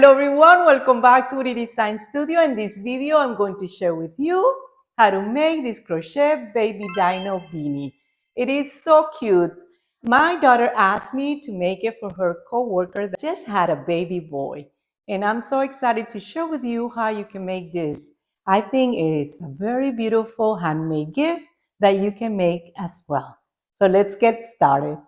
Hello everyone, welcome back to the Design Studio. In this video, I'm going to share with you how to make this crochet baby dino beanie. It is so cute. My daughter asked me to make it for her coworker that just had a baby boy. And I'm so excited to share with you how you can make this. I think it is a very beautiful handmade gift that you can make as well. So let's get started.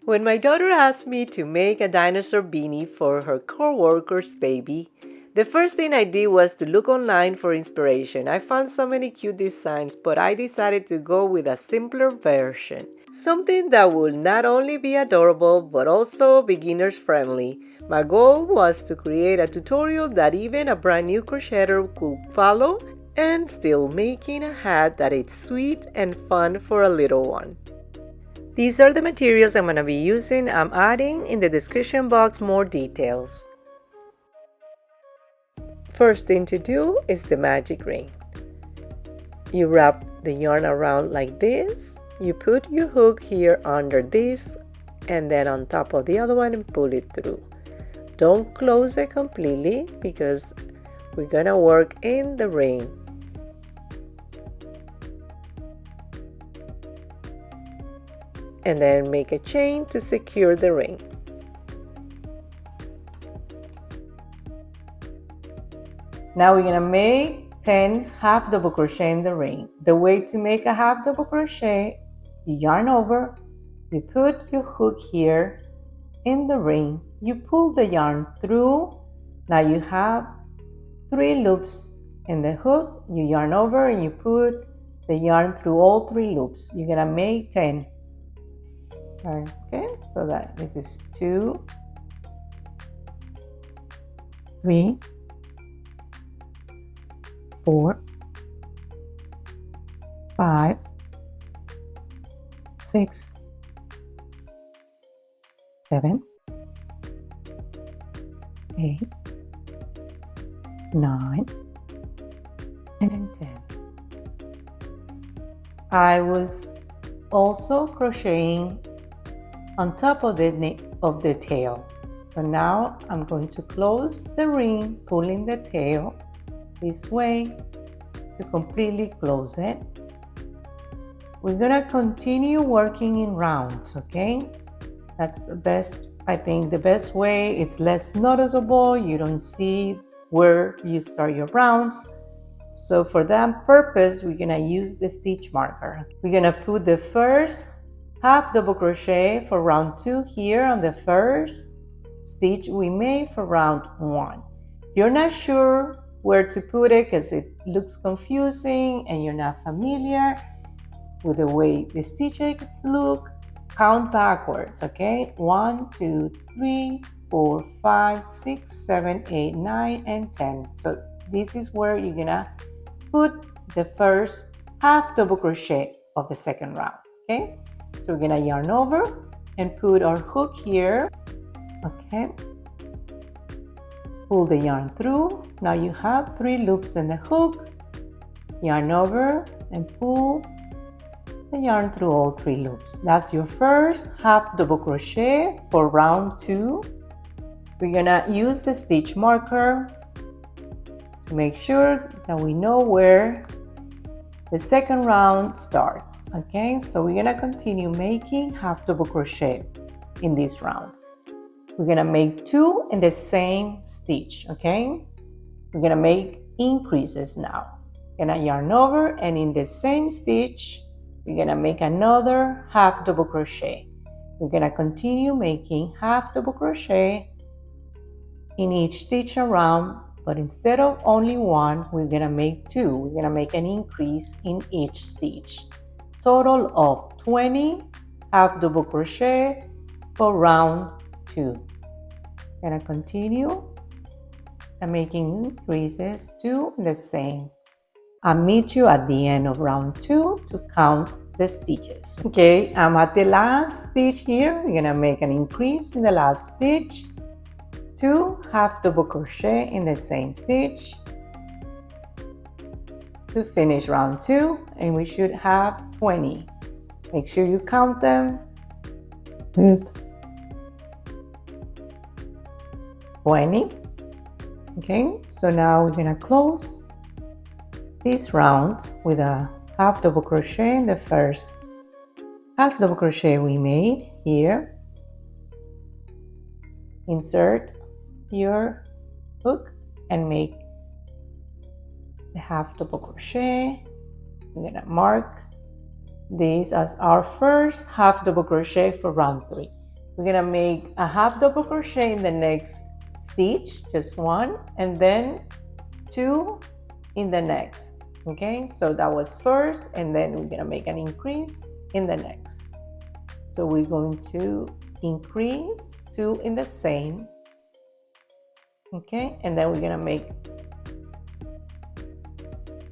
When my daughter asked me to make a dinosaur beanie for her coworker's baby, the first thing I did was to look online for inspiration. I found so many cute designs, but I decided to go with a simpler version. Something that would not only be adorable, but also beginners friendly. My goal was to create a tutorial that even a brand new crocheter could follow and still making a hat that is sweet and fun for a little one. These are the materials I'm going to be using. I'm adding in the description box more details. First thing to do is the magic ring. You wrap the yarn around like this. You put your hook here under this and then on top of the other one and pull it through. Don't close it completely because we're going to work in the ring. And then make a chain to secure the ring. Now we're gonna make 10 half double crochet in the ring. The way to make a half double crochet, you yarn over, you put your hook here in the ring, you pull the yarn through. Now you have 3 loops in the hook, you yarn over and you put the yarn through all 3 loops. You're gonna make 10. Okay, so that this is 2, 3, 4, 5, 6, 7, 8, 9, and 10. I was also crocheting on top of the tail. So now I'm going to close the ring, pulling the tail this way to completely close it. We're gonna continue working in rounds, okay? That's the best, I think the best way. It's less noticeable. You don't see where you start your rounds. So for that purpose, we're gonna use the stitch marker. We're gonna put the first half double crochet for round 2 here on the first stitch we made for round 1. If you're not sure where to put it because it looks confusing and you're not familiar with the way the stitches look, count backwards, okay? 1, 2, 3, 4, 5, 6, 7, 8, 9, and 10. So this is where you're gonna put the first half double crochet of the second round, okay? So we're gonna yarn over and put our hook here, okay? Pull the yarn through. Now you have 3 loops in the hook. Yarn over and pull the yarn through all 3 loops. That's your first half double crochet for round 2. We're gonna use the stitch marker to make sure that we know where the second round starts, okay? So we're gonna continue making half double crochet in this round. We're gonna make 2 in the same stitch, okay? We're gonna make increases now. Gonna yarn over and in the same stitch, we're gonna make another half double crochet. We're gonna continue making half double crochet in each stitch around. But instead of only 1, we're gonna make 2. We're gonna make an increase in each stitch. Total of 20 half double crochet for round 2. Gonna continue and making increases 2 the same. I'll meet you at the end of round 2 to count the stitches. Okay, I'm at the last stitch here. We're gonna make an increase in the last stitch. 2 half double crochet in the same stitch to finish round 2, and we should have 20. Make sure you count them Good. 20. Okay, so now we're gonna close this round with a half double crochet in the first half double crochet we made here. Insert your hook and make the half double crochet. We're gonna mark this as our first half double crochet for round 3. We're gonna make a half double crochet in the next stitch, just one, and then 2 in the next. Okay, so that was first, and then we're gonna make an increase in the next. So we're going to increase 2 in the same. Okay, and then we're gonna make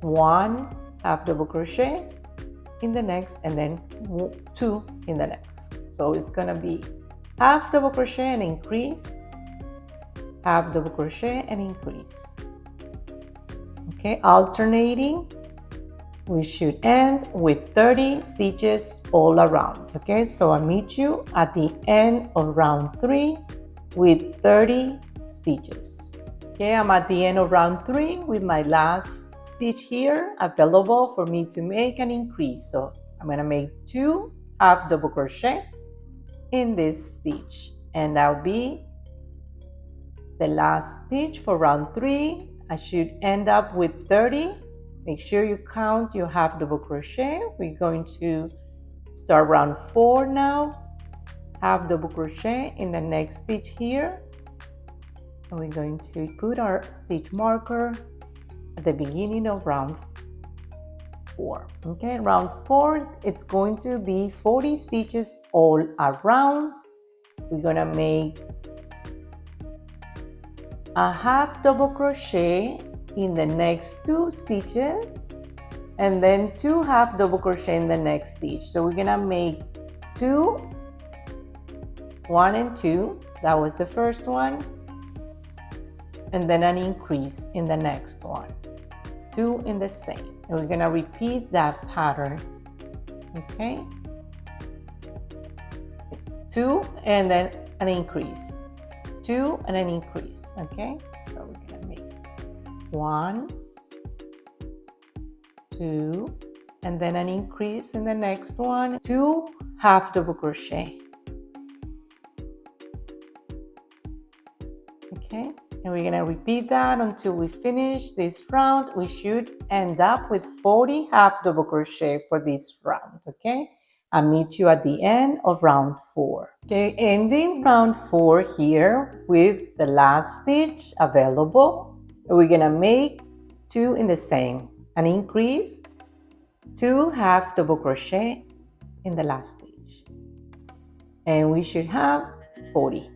1 half double crochet in the next, and then 2 in the next. So it's gonna be half double crochet and increase, half double crochet and increase. Okay, alternating. We should end with 30 stitches all around. Okay, so I'll meet you at the end of round 3 with 30 stitches. Okay, I'm at the end of round 3 with my last stitch here available for me to make an increase. So I'm gonna make 2 half double crochet in this stitch, and that'll be the last stitch for round 3. I should end up with 30. Make sure you count your half double crochet. We're going to start round 4 now. Half double crochet in the next stitch here, and we're going to put our stitch marker at the beginning of round 4. Okay, round 4, it's going to be 40 stitches all around. We're gonna make a half double crochet in the next 2 stitches, and then 2 half double crochet in the next stitch. So we're gonna make 2, 1 and 2. That was the first one, and then an increase in the next one, 2 in the same, and we're gonna repeat that pattern. Okay, 2 and then an increase, 2 and an increase. Okay, so we're gonna make 1, 2, and then an increase in the next one, 2 half double crochet. Okay, and we're gonna repeat that until we finish this round. We should end up with 40 half double crochet for this round. Okay, I'll meet you at the end of round 4. Okay, ending round 4 here with the last stitch available. We're gonna make 2 in the same, an increase, 2 half double crochet in the last stitch, and we should have 40.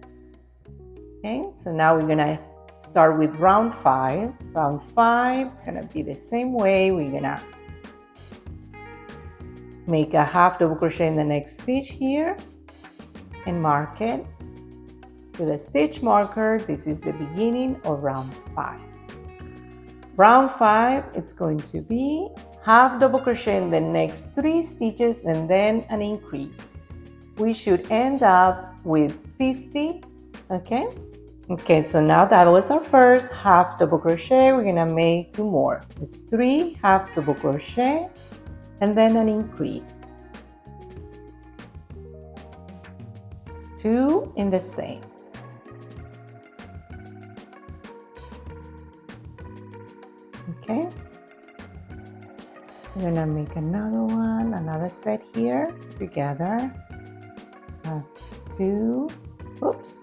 Okay, so now we're gonna start with round 5. Round 5, it's gonna be the same way. We're gonna make a half double crochet in the next stitch here and mark it with a stitch marker. This is the beginning of round 5. Round 5, it's going to be half double crochet in the next 3 stitches and then an increase. We should end up with 50. Okay, so now that was our first half double crochet. We're gonna make 2 more. It's 3 half double crochet and then an increase, 2 in the same. Okay, we're gonna make another one, another set here together. That's 2, oops,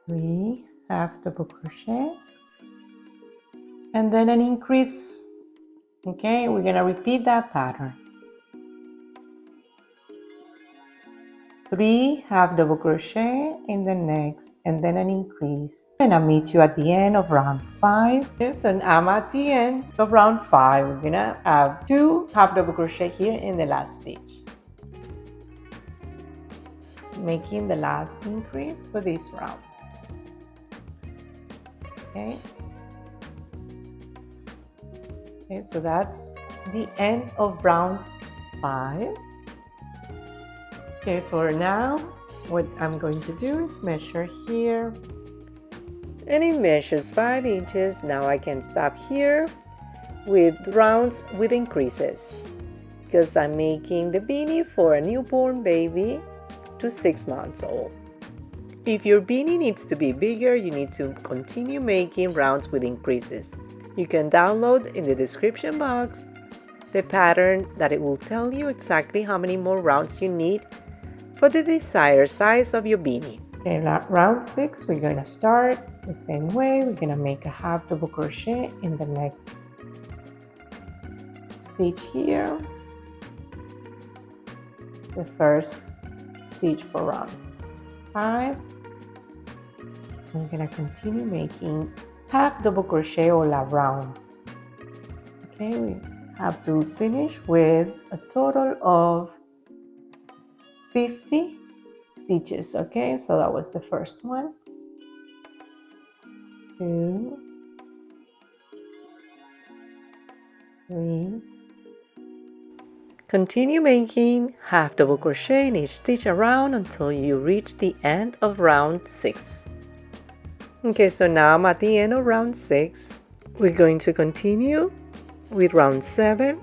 3 half double crochet and then an increase. Okay, we're gonna repeat that pattern. 3 half double crochet in the next and then an increase, and I'll meet you at the end of round 5. Yes, and I'm at the end of round 5. We're gonna have 2 half double crochet here in the last stitch, making the last increase for this round. Okay, so that's the end of round 5. Okay, for now, what I'm going to do is measure here. And it measures 5 inches. Now I can stop here with rounds with increases because I'm making the beanie for a newborn baby to 6 months old. If your beanie needs to be bigger, you need to continue making rounds with increases. You can download in the description box the pattern that it will tell you exactly how many more rounds you need for the desired size of your beanie. Okay, round 6, we're going to start the same way. We're going to make a half double crochet in the next stitch here, the first stitch for round 5. I'm going to continue making half double crochet all around. Okay, we have to finish with a total of 50 stitches. Okay, so that was the first one, 2, 3. Continue making half double crochet in each stitch around until you reach the end of round 6. Okay, so now I'm at the end of round 6. We're going to continue with round 7,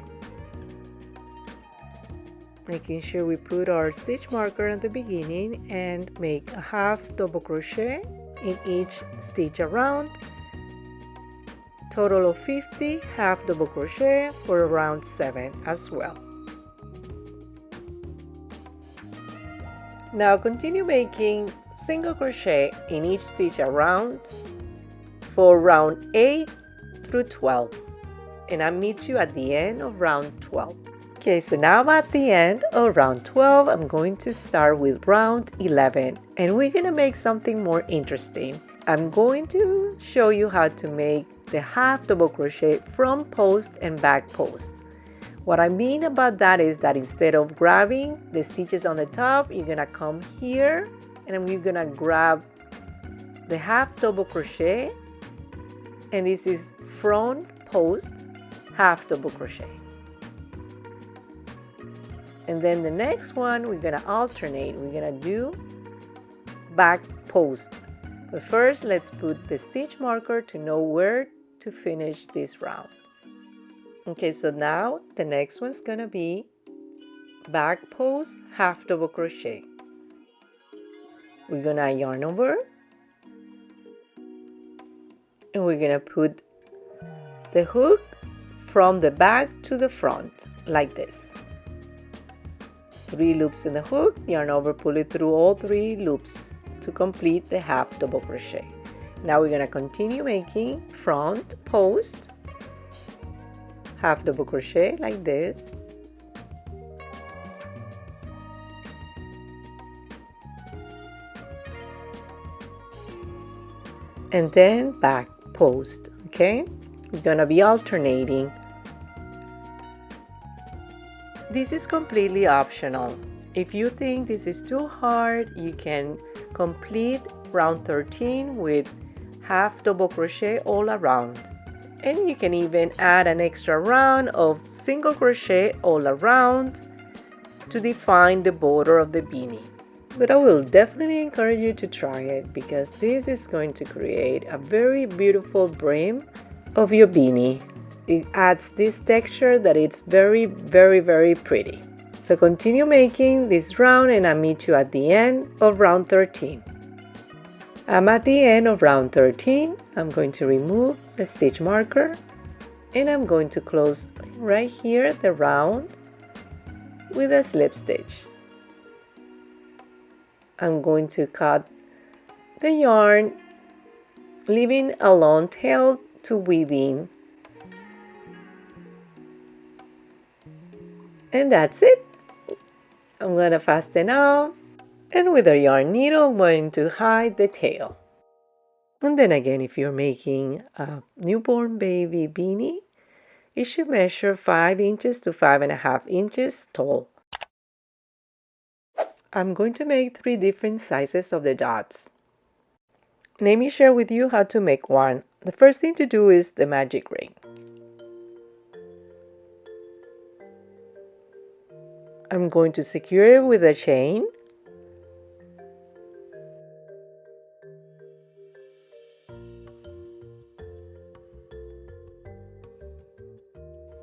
making sure we put our stitch marker at the beginning and make a half double crochet in each stitch around. Total of 50 half double crochet for round 7 as well. Now continue making single crochet in each stitch around for round 8 through 12, and I'll meet you at the end of round 12. Okay, so now I'm at the end of round 12. I'm going to start with round 11, and we're gonna make something more interesting. I'm going to show you how to make the half double crochet front post and back post. What I mean about that is that instead of grabbing the stitches on the top, you're gonna come here and you're gonna grab the half double crochet, and this is front post half double crochet. And then the next one, we're gonna alternate. We're gonna do back post. But first, let's put the stitch marker to know where to finish this round. Okay, so now the next one's gonna be back post half double crochet. We're gonna yarn over and we're gonna put the hook from the back to the front like this. 3 loops in the hook, yarn over, pull it through all 3 loops to complete the half double crochet. Now we're gonna continue making front post half double crochet like this. And then back post. Okay, we're gonna be alternating. This is completely optional. If you think this is too hard, you can complete round 13 with half double crochet all around. And you can even add an extra round of single crochet all around to define the border of the beanie. But I will definitely encourage you to try it because this is going to create a very beautiful brim of your beanie. It adds this texture that it's very, very, very pretty. So continue making this round and I'll meet you at the end of round 13. I'm at the end of round 13. I'm going to remove the stitch marker and I'm going to close right here the round with a slip stitch. I'm going to cut the yarn, leaving a long tail to weave in. And that's it. I'm going to fasten off, and with a yarn needle, I'm going to hide the tail. And then again, if you're making a newborn baby beanie, it should measure 5 inches to 5.5 inches tall. I'm going to make 3 different sizes of the dots. Let me share with you how to make one. The first thing to do is the magic ring. I'm going to secure it with a chain.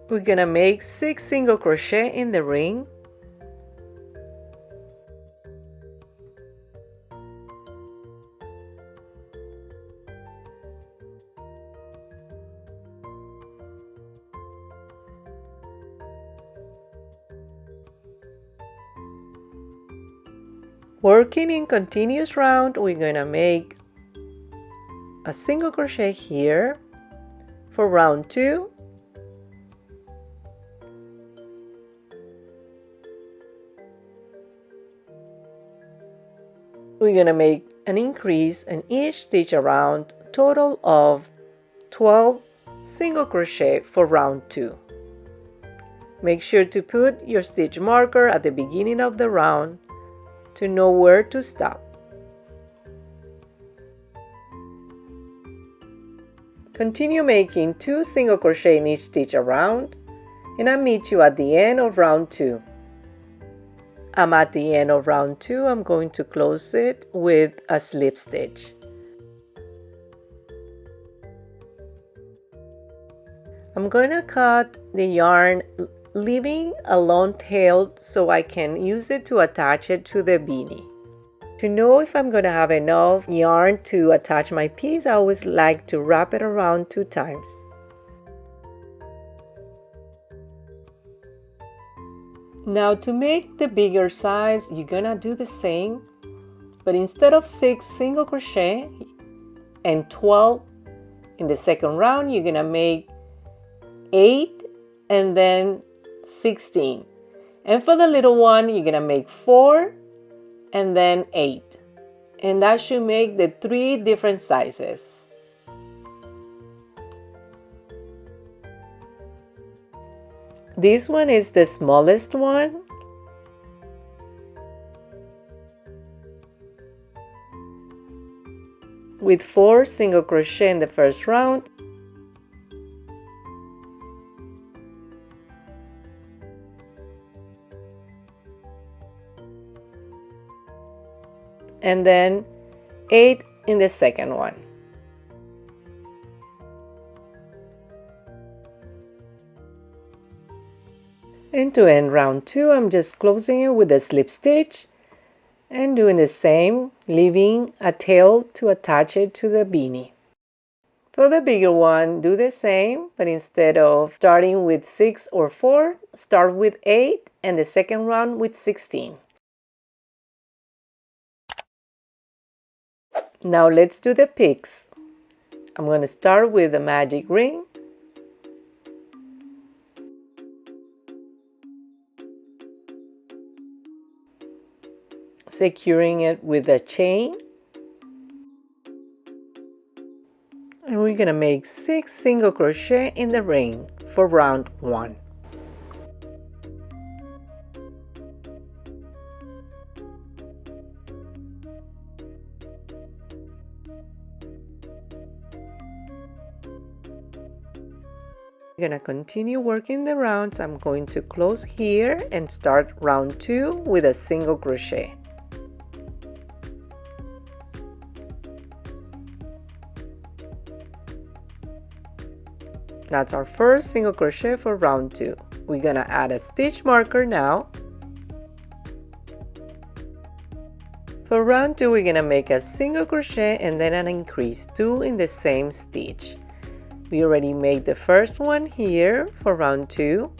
We're gonna make 6 single crochet in the ring. Working in continuous round, we're gonna make a single crochet here for round 2. We're gonna make an increase in each stitch around, total of 12 single crochet for round 2. Make sure to put your stitch marker at the beginning of the round to know where to stop. Continue making 2 single crochet in each stitch around, and I'll meet you at the end of round 2. I'm at the end of round 2. I'm going to close it with a slip stitch. I'm going to cut the yarn, leaving a long tail so I can use it to attach it to the beanie. To know if I'm going to have enough yarn to attach my piece, I always like to wrap it around 2 times. Now to make the bigger size, you're gonna do the same, but instead of 6 single crochet and 12 in the second round, you're gonna make 8 and then 16. And for the little one, you're gonna make 4 and then 8. And that should make the 3 different sizes. This one is the smallest one. With 4 single crochet in the first round. And then 8 in the second one. And to end round 2, I'm just closing it with a slip stitch and doing the same, leaving a tail to attach it to the beanie. For the bigger one, do the same, but instead of starting with 6 or 4, start with 8 and the second round with 16. Now let's do the peaks. I'm going to start with the magic ring. Securing it with a chain. And we're going to make 6 single crochet in the ring for round 1. We're going to continue working the rounds. I'm going to close here and start round 2 with a single crochet. That's our first single crochet for round 2. We're going to add a stitch marker now. For round 2, we're going to make a single crochet and then an increase 2 in the same stitch. We already made the first one here for round 2.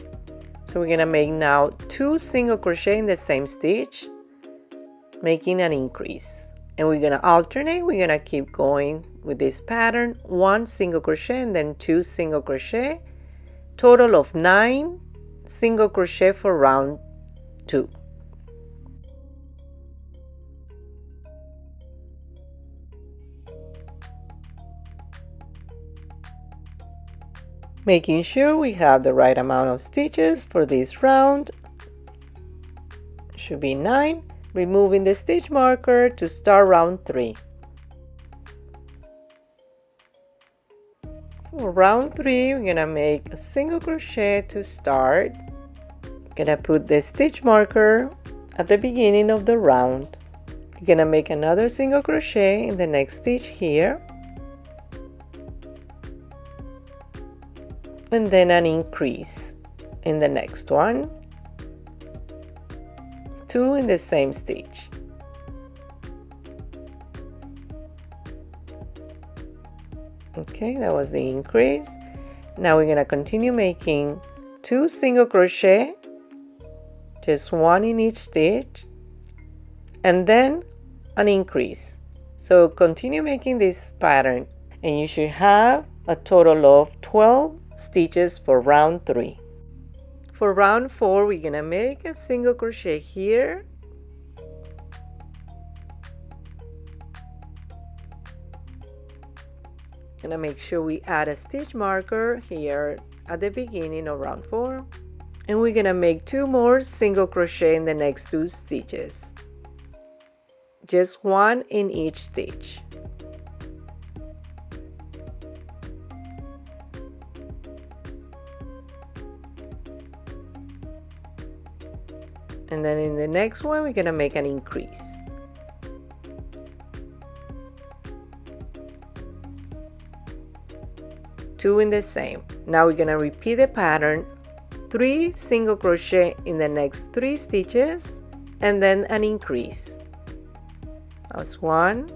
So we're going to make now 2 single crochet in the same stitch, making an increase. And we're going to alternate. We're going to keep going with this pattern, 1 single crochet and then 2 single crochet, total of 9 single crochet for round 2. Making sure we have the right amount of stitches for this round. Should be 9. Removing the stitch marker to start round 3. For round 3, we're gonna make a single crochet to start, Gonna put the stitch marker at the beginning of the round. You're gonna make another single crochet in the next stitch here, and then an increase in the next one, 2 in the same stitch. Okay, that was the increase. Now we're gonna continue making 2 single crochet, just 1 in each stitch, and then an increase. So continue making this pattern, and you should have a total of 12 stitches for round 3. For round 4, we're gonna make a single crochet here, gonna make sure we add a stitch marker here at the beginning of round 4, and we're gonna make 2 more single crochet in the next 2 stitches, just 1 in each stitch. And then in the next one, we're gonna make an increase. Two in the same. Now we're gonna repeat the pattern, 3 single crochet in the next 3 stitches, and then an increase. That's 1,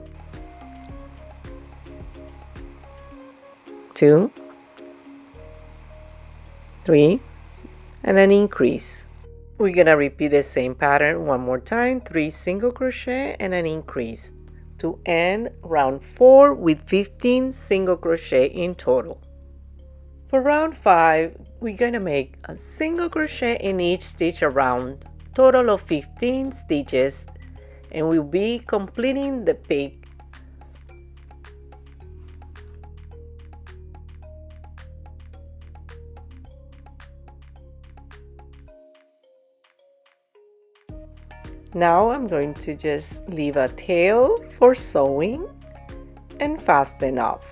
2, 3, and an increase. We're gonna repeat the same pattern one more time, 3 single crochet and an increase to end round 4 with 15 single crochet in total. For round 5, we're gonna make a single crochet in each stitch around, total of 15 stitches, and we'll be completing the pig. Now I'm going to just leave a tail for sewing and fasten off.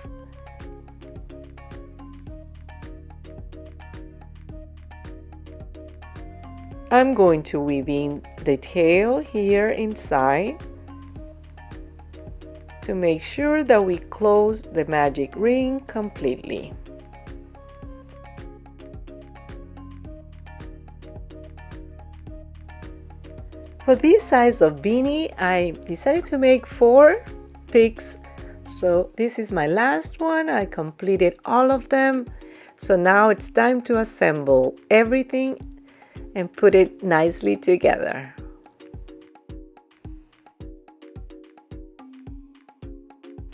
I'm going to weave in the tail here inside to make sure that we close the magic ring completely. For this size of beanie, I decided to make 4 pigs. So this is my last one. I completed all of them. So now it's time to assemble everything and put it nicely together.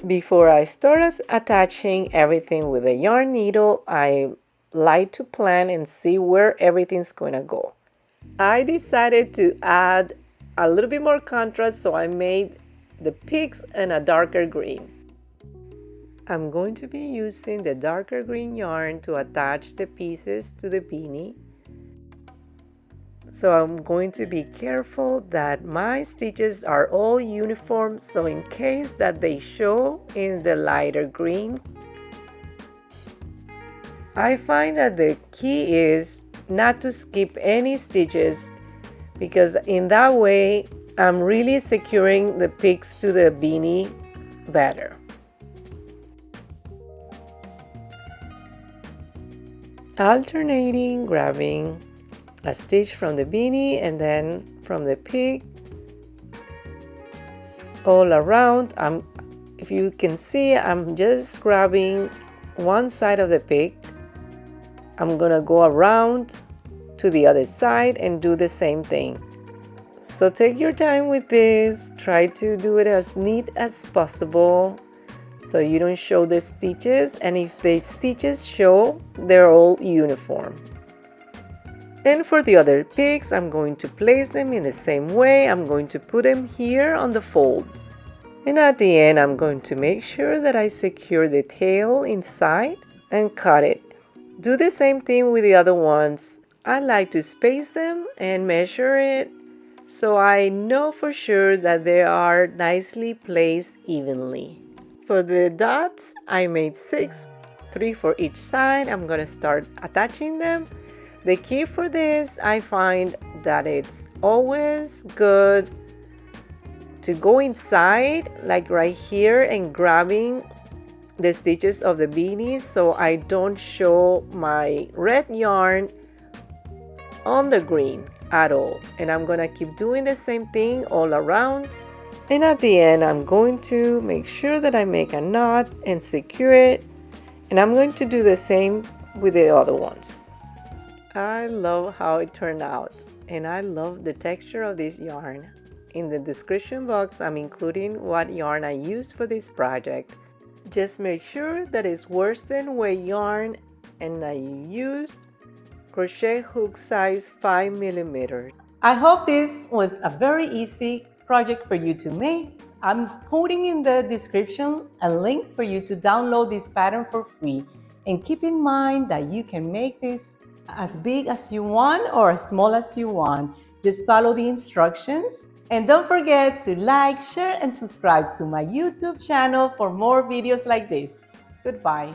Before I start attaching everything with a yarn needle, I like to plan and see where everything's going to go. I decided to add a little bit more contrast, so I made the pigs in a darker green. I'm going to be using the darker green yarn to attach the pieces to the beanie. So I'm going to be careful that my stitches are all uniform, so in case that they show in the lighter green. I find that the key is not to skip any stitches, because in that way I'm really securing the pigs to the beanie better. Alternating, grabbing a stitch from the beanie and then from the pig all around. If you can see, I'm just grabbing one side of the pig. I'm gonna go around to the other side and do the same thing. So take your time with this. Try to do it as neat as possible so you don't show the stitches, and if the stitches show, they're all uniform. And for the other pigs, I'm going to place them in the same way. I'm going to put them here on the fold. And at the end, I'm going to make sure that I secure the tail inside and cut it. Do the same thing with the other ones. I like to space them and measure it so I know for sure that they are nicely placed evenly. For the dots, I made 6, 3 for each side. I'm going to start attaching them. The key for this, I find that it's always good to go inside, like right here, and grabbing the stitches of the beanies so I don't show my red yarn on the green at all. And I'm gonna keep doing the same thing all around. And at the end, I'm going to make sure that I make a knot and secure it. And I'm going to do the same with the other ones. I love how it turned out. And I love the texture of this yarn. In the description box, I'm including what yarn I used for this project. Just make sure that it's worsted weight yarn, and I used crochet hook size 5mm. I hope this was a very easy project for you to make. I'm putting in the description a link for you to download this pattern for free. And keep in mind that you can make this as big as you want or as small as you want. Just follow the instructions. And don't forget to like, share, and subscribe to my YouTube channel for more videos like this. Goodbye.